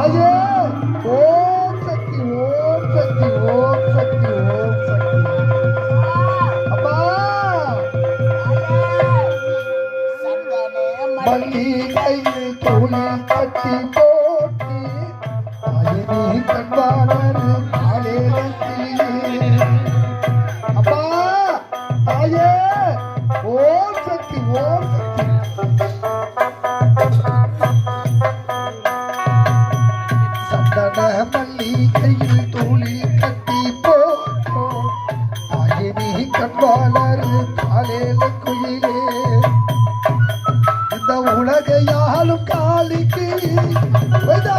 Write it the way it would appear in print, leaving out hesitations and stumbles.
தாயே ஓம் சக்தி ஓம் சக்தி ஓம் சக்தி ஓம் சக்தி. அப்பா மல்லி கையில் தூளி கட்டி போட்டி தாயே நீ கண்பாளர் காலேலத்திலே. அப்பா தாயே ஓம் சக்தி ஓம் சக்தி. மல்லிகையில் தூளி கட்டி போட்டோ தாயே நீ கண்பாளர் காலேல குயிலே. இந்த உலகையாலும் காலிக்கு ஓய்தா